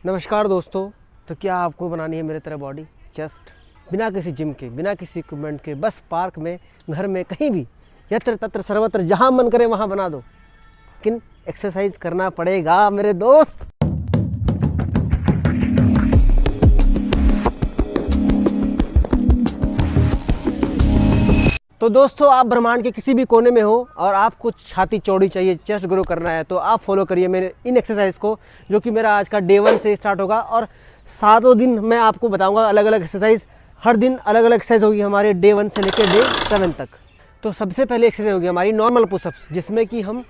नमस्कार दोस्तों। तो क्या आपको बनानी है मेरे तरह बॉडी चेस्ट, बिना किसी जिम के, बिना किसी इक्विपमेंट के, बस पार्क में, घर में, कहीं भी, यत्र तत्र सर्वत्र जहाँ मन करे वहाँ बना दो। लेकिन एक्सरसाइज करना पड़ेगा मेरे दोस्त। तो दोस्तों, आप ब्रह्मांड के किसी भी कोने में हो और आपको छाती चौड़ी चाहिए, चेस्ट ग्रो करना है, तो आप फॉलो करिए मेरे इन एक्सरसाइज को, जो कि मेरा आज का डे 1 से स्टार्ट होगा। और 7 दिन मैं आपको बताऊंगा अलग अलग एक्सरसाइज। हर दिन अलग अलग एक्सरसाइज होगी हमारे डे 1 से लेकर डे 7 तक। तो सबसे पहले एक्सरसाइज होगी हमारी नॉर्मल पुशअप्स, जिसमें कि हम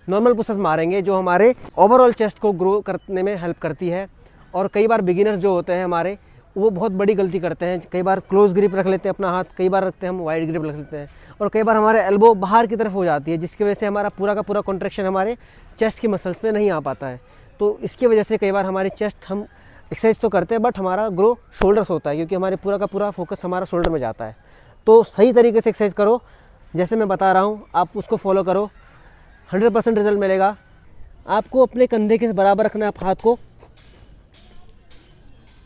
नॉर्मल पुशअप्स मारेंगे, जो हमारे ओवरऑल चेस्ट को ग्रो करने में हेल्प करती है। और कई बार बिगिनर्स जो होते हैं हमारे, वो बहुत बड़ी गलती करते हैं। कई बार क्लोज ग्रिप रख लेते हैं अपना हाथ, कई बार रखते हैं हम वाइड ग्रिप रख लेते हैं, और कई बार हमारे एल्बो बाहर की तरफ हो जाती है, जिसकी वजह से हमारा पूरा का पूरा कॉन्ट्रैक्शन हमारे चेस्ट की मसल्स पे नहीं आ पाता है। तो इसकी वजह से कई बार हमारी चेस्ट, हम एक्सरसाइज तो करते हैं बट हमारा ग्रो शोल्डर्स होता है, क्योंकि हमारे पूरा का पूरा फोकस हमारा शोल्डर में जाता है। तो सही तरीके से एक्सरसाइज करो, जैसे मैं बता रहा हूँ आप उसको फॉलो करो, 100% रिजल्ट मिलेगा। आपको अपने कंधे के बराबर रखना है आप हाथ को,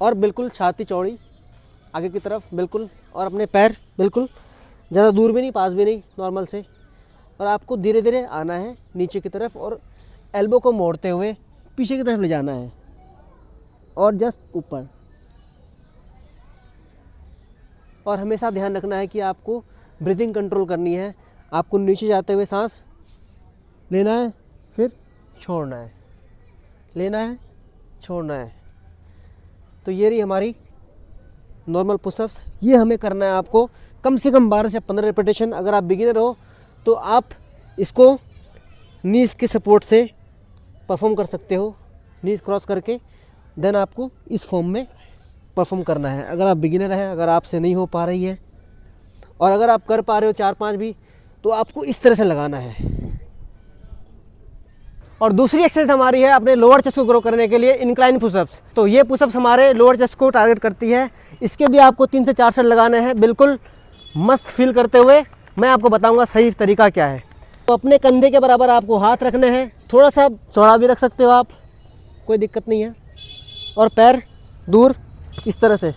और बिल्कुल छाती चौड़ी आगे की तरफ बिल्कुल, और अपने पैर बिल्कुल ज़्यादा दूर भी नहीं, पास भी नहीं, नॉर्मल से। और आपको धीरे धीरे आना है नीचे की तरफ, और एल्बो को मोड़ते हुए पीछे की तरफ ले जाना है, और जस्ट ऊपर। और हमेशा ध्यान रखना है कि आपको ब्रीथिंग कंट्रोल करनी है। आपको नीचे जाते हुए सांस लेना है, फिर छोड़ना है, लेना है, छोड़ना है। तो ये रही हमारी नॉर्मल पुशअप्स। ये हमें करना है आपको कम से कम 12 से 15 रिपीटेशन। अगर आप बिगिनर हो तो आप इसको नीज के सपोर्ट से परफॉर्म कर सकते हो, नीज क्रॉस करके, देन आपको इस फॉर्म में परफॉर्म करना है। अगर आप बिगिनर हैं, अगर आपसे नहीं हो पा रही है, और अगर आप कर पा रहे हो 4-5 भी, तो आपको इस तरह से लगाना है। और दूसरी एक्सरसाइज हमारी है अपने लोअर चेस्ट को ग्रो करने के लिए, इंक्लाइन पुशअप्स। तो ये पुशअप्स हमारे लोअर चेस्ट को टारगेट करती है। इसके भी आपको 3 से 4 सेट लगाने हैं, बिल्कुल मस्त फील करते हुए। मैं आपको बताऊंगा सही तरीका क्या है। तो अपने कंधे के बराबर आपको हाथ रखने हैं, थोड़ा सा चौड़ा भी रख सकते हो आप, कोई दिक्कत नहीं है, और पैर दूर इस तरह से।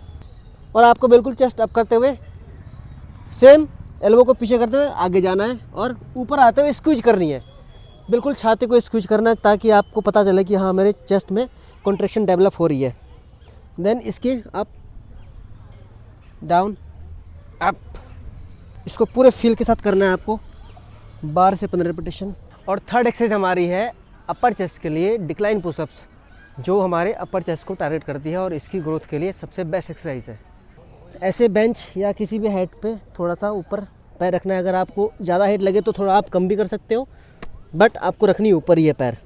और आपको बिल्कुल चेस्ट अप करते हुए, सेम एल्बो को पीछे करते हुए आगे जाना है, और ऊपर आते हुए स्क्वीज करनी है, बिल्कुल छाती को स्क्वीज करना है, ताकि आपको पता चले कि हाँ मेरे चेस्ट में कॉन्ट्रैक्शन डेवलप हो रही है। देन इसके अप, डाउन, अप, इसको पूरे फील के साथ करना है आपको, 12 से 15 रिपीटेशन। और थर्ड एक्सरसाइज हमारी है अपर चेस्ट के लिए डिक्लाइन पुशअप्स, जो हमारे अपर चेस्ट को टारगेट करती है, और इसकी ग्रोथ के लिए सबसे बेस्ट एक्सरसाइज है। ऐसे बेंच या किसी भी हाइट पे थोड़ा सा ऊपर पैर रखना है। अगर आपको ज़्यादा हाइट लगे तो थोड़ा आप कम भी कर सकते हो, बट आपको रखनी ऊपर ही है पैर।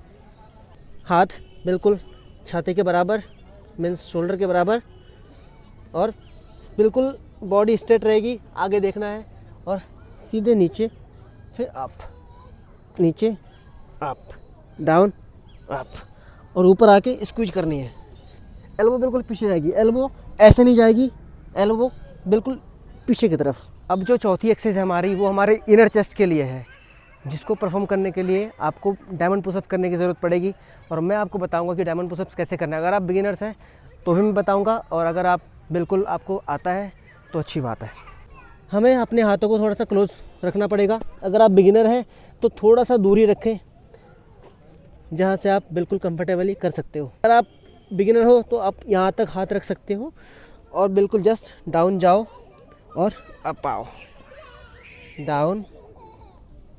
हाथ बिल्कुल छाती के बराबर, मीन्स शोल्डर के बराबर, और बिल्कुल बॉडी स्ट्रेट रहेगी, आगे देखना है, और सीधे नीचे, फिर अप, नीचे, अप, डाउन, अप, और ऊपर आके स्क्वीज करनी है। एल्बो बिल्कुल पीछे जाएगी, एल्बो ऐसे नहीं जाएगी, एल्बो बिल्कुल पीछे की तरफ। अब जो चौथी एक्सरसाइज है हमारी, वो हमारे इनर चेस्ट के लिए है, जिसको परफॉर्म करने के लिए आपको डायमंड पुशअप करने की ज़रूरत पड़ेगी। और मैं आपको बताऊंगा कि डायमंड पुशअप्स कैसे करना है। अगर आप बिगिनर्स हैं तो भी मैं बताऊंगा, और अगर आप बिल्कुल आपको आता है तो अच्छी बात है। हमें अपने हाथों को थोड़ा सा क्लोज रखना पड़ेगा। अगर आप बिगिनर हैं तो थोड़ा सा दूरी रखें, जहाँ से आप बिल्कुल कंफर्टेबली कर सकते हो। अगर आप बिगिनर हो तो आप यहाँ तक हाथ रख सकते हो, और बिल्कुल जस्ट डाउन जाओ और अप आओ, डाउन,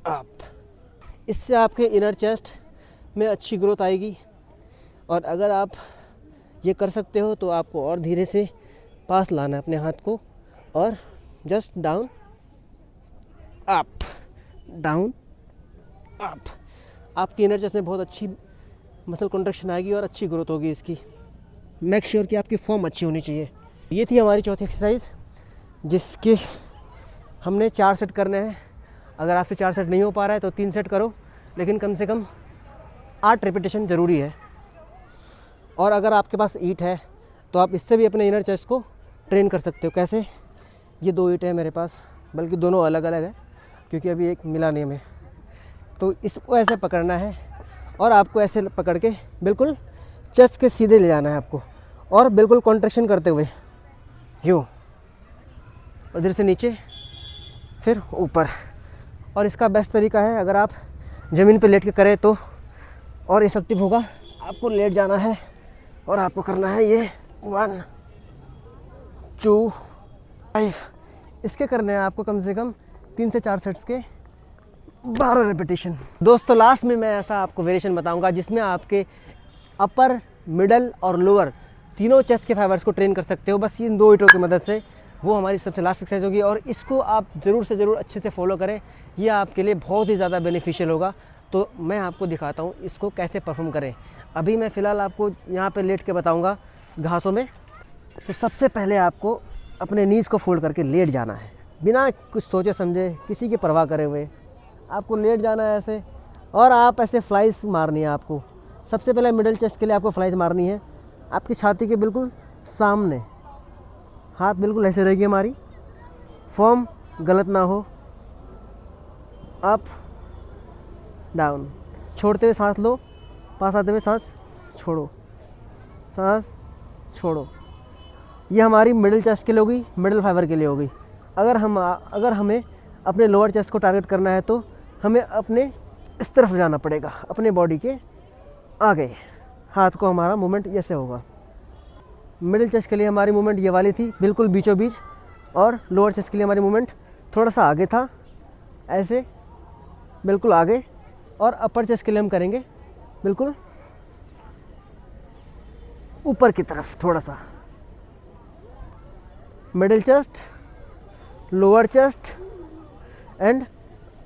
अप। इससे आपके इनर चेस्ट में अच्छी ग्रोथ आएगी। और अगर आप ये कर सकते हो तो आपको और धीरे से पास लाना है अपने हाथ को, और just down, up, down, up. आपकी इनर चेस्ट में बहुत अच्छी मसल कॉन्ट्रैक्शन आएगी और अच्छी ग्रोथ होगी इसकी। मेक श्योर कि आपकी फॉर्म अच्छी होनी चाहिए। ये थी हमारी चौथी एक्सरसाइज, जिसके हमने 4 सेट करने हैं। अगर आपसे 4 सेट नहीं हो पा रहा है तो 3 सेट करो, लेकिन कम से कम 8 रिपीटेशन ज़रूरी है। और अगर आपके पास ईंट है तो आप इससे भी अपने इनर चेस्ट को ट्रेन कर सकते हो। कैसे? ये 2 ईंट है मेरे पास, बल्कि दोनों अलग अलग है, क्योंकि अभी एक मिला नहीं हमें। तो इसको ऐसे पकड़ना है, और आपको ऐसे पकड़ के बिल्कुल चेस्ट के सीधे ले जाना है आपको, और बिल्कुल कॉन्ट्रैक्शन करते हुए यूँ, और इधर से नीचे फिर ऊपर। और इसका बेस्ट तरीका है, अगर आप ज़मीन पे लेट के करें तो और इफ़ेक्टिव होगा। आपको लेट जाना है और आपको करना है ये 1 2 5। इसके करने हैं आपको कम से कम 3 से 4 सेट्स के 12 रेपिटेशन। दोस्तों लास्ट में मैं ऐसा आपको वेरिएशन बताऊंगा जिसमें आपके अपर, मिडल और लोअर तीनों चेस्ट के फाइबर्स को ट्रेन कर सकते हो, बस इन 2 ईंटों की मदद से। वो हमारी सबसे लास्ट एक्सरसाइज होगी, और इसको आप ज़रूर से ज़रूर अच्छे से फॉलो करें। ये आपके लिए बहुत ही ज़्यादा बेनिफिशियल होगा। तो मैं आपको दिखाता हूँ इसको कैसे परफॉर्म करें। अभी मैं फ़िलहाल आपको यहाँ पे लेट के बताऊँगा घासों में। तो सबसे पहले आपको अपने नीज़ को फोल्ड करके लेट जाना है, बिना कुछ सोचे समझे, किसी की परवाह करे हुए आपको लेट जाना है ऐसे। और आप ऐसे फ्लाइज मारनी है आपको। सबसे पहले मिडिल चेस्ट के लिए आपको फ्लाइज मारनी है आपकी छाती के बिल्कुल सामने। हाथ बिल्कुल ऐसे रहेगी हमारी, फॉर्म गलत ना हो। अप डाउन, छोड़ते हुए सांस लो, पास आते हुए सांस छोड़ो, सांस छोड़ो। ये हमारी मिडिल चेस्ट के लिए होगी, मिडिल फाइबर के लिए होगी। अगर हमें अपने लोअर चेस्ट को टारगेट करना है तो हमें अपने इस तरफ जाना पड़ेगा, अपने बॉडी के आगे। हाथ को हमारा मूवमेंट ऐसे होगा। मिडिल चेस्ट के लिए हमारी मूवमेंट ये वाली थी, बिल्कुल बीचों बीच, और लोअर चेस्ट के लिए हमारी मूवमेंट थोड़ा सा आगे था, ऐसे बिल्कुल आगे। और अपर चेस्ट के लिए हम करेंगे बिल्कुल ऊपर की तरफ थोड़ा सा। Middle chest, lower chest and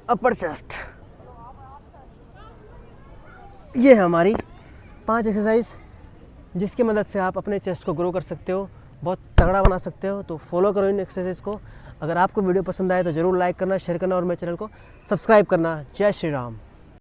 upper chest. ये है हमारी 5 एक्सरसाइज जिसकी मदद से आप अपने चेस्ट को ग्रो कर सकते हो, बहुत तगड़ा बना सकते हो। तो फॉलो करो इन एक्सरसाइज को। अगर आपको वीडियो पसंद आए तो ज़रूर लाइक करना, शेयर करना और मेरे चैनल को सब्सक्राइब करना। जय श्री राम।